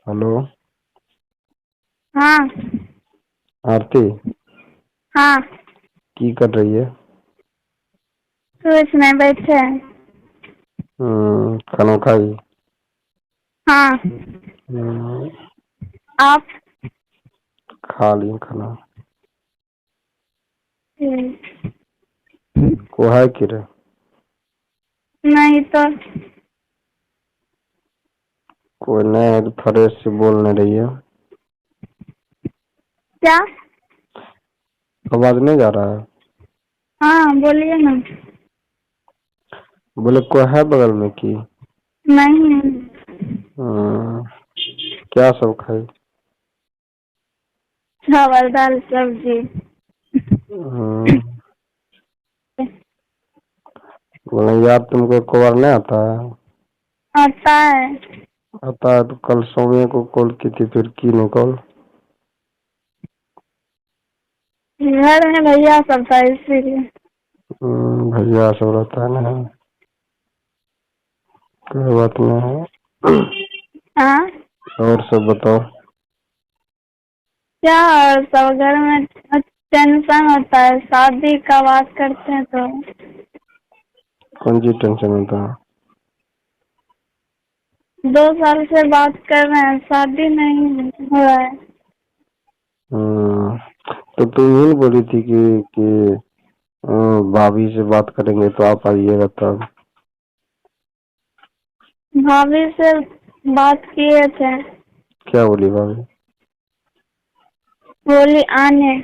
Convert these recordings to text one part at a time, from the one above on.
Hello. हाँ आरती हाँ की कर रही है? कुछ नहीं, बैठे हैं। खाना खाई? हाँ, हम्म, आप? खा ली खाना। ठीक। को है कि रे? नहीं तो कोई नहीं है तो फ्रेश से बोल नहीं रही है। क्या? आवाज नहीं जा रहा है? हाँ बोलिए ना। बोले कोई है बगल में की? नहीं, हम्म, क्या सब खाई? चावल दाल सब्जी। हम्म, बोले यार तुमको कवर नहीं आता है? आता है। आता है तो कल सौम्य को कॉल की थी, फिर की नहीं कॉल? घर में भैया सब था इसीलिए। भैया सब रहता है ना, कोई बात नहीं है। हाँ, और सब बताओ। क्या और सब घर में टेंशन होता है, शादी का बात करते हैं तो। कौन सी टेंशन होता है? 2 साल से बात कर रहे हैं, शादी नहीं हो रहा है। हम्म, तो तुम ही बोली थी कि भाभी से बात करेंगे तो आप आइएगा तब। भाभी से बात किए थे, क्या बोली भाभी? बोली आने।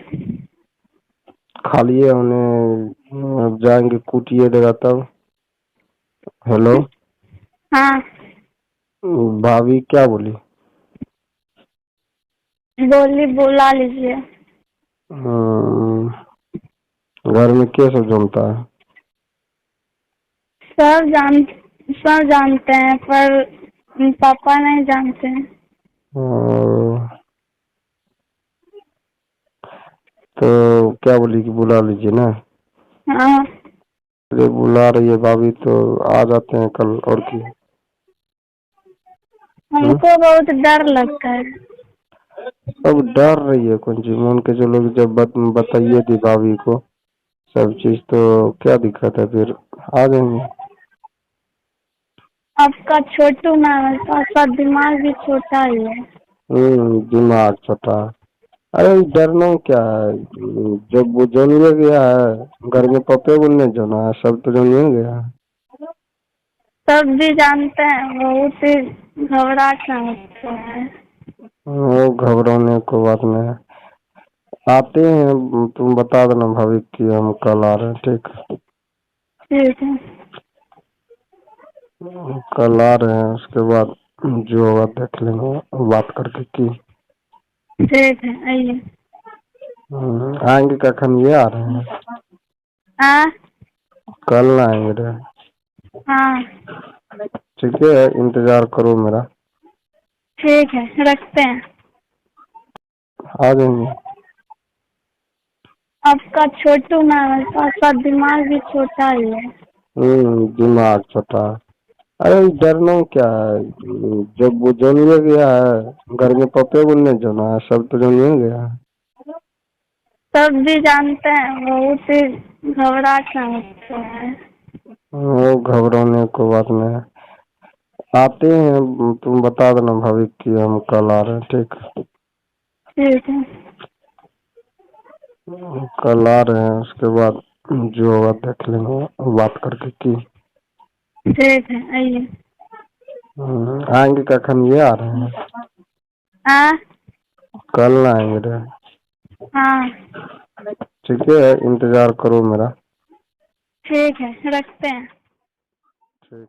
खाली उन्हें अब जाएंगे कूटिएगा तब। हेलो। हाँ, भाभी क्या बोली? बोली बुला लीजिए। हम्म, घर में क्या सब जमता है? सब जान सब जानते हैं पर पापा नहीं जानते हैं। तो क्या बोली कि बुला लीजिए ना? हाँ, अरे बुला रही है भाभी तो आ जाते हैं कल, और की। हमको बहुत डर लगता है। अब डर रही है कौन सी? मान के चलो कि जब बताइए थी भाभी को सब चीज तो क्या दिक्कत है, फिर आ जाएंगे। आपका छोटू नाम है तो आपका दिमाग भी छोटा ही है। दिमाग छोटा। अरे डरना क्या है? जब वो जानिए गया है घर में पपे बोलने जाना है, सब तो जानिए गया है। सब भी जानते हैं, बहुत ही घबराहट सा होता है। वो घबराने को बात नहीं है। आते हैं, तुम बता देना भाभी कि हम कल आ रहे हैं, ठीक? ठीक है। कल आ रहे हैं, उसके बाद जो होगा देख लेंगे बात करके की। ठीक है, आइए। आएंगे कखन? ये आ रहे हैं हाँ कल ना आएंगे रे? हाँ, ठीक है, इंतजार करो मेरा। ठीक है, रखते हैं। आ जाएंगे। आपका छोटू नाम है तो आपका दिमाग भी छोटा ही है। दिमाग छोटा। अरे डरना क्या है? जब वो जानिए गया है घर में पपे बोलने जाना है, सब तो जानिए गया है। सब भी जानते हैं, बहुत ही घबराहट सा होता है। वो घबराने को बात नहीं है। आते हैं, तुम बता देना भाभी कि हम कल आ रहे हैं, ठीक? ठीक है। कल आ रहे हैं, उसके बाद जो होगा देख लेंगे बात करके की। ठीक है, आइए। आएंगे कखन? ये आ रहे हैं हाँ कल ना आएंगे रे? हाँ, ठीक है, इंतजार करो मेरा। ठीक है, रखते हैं। ठीक।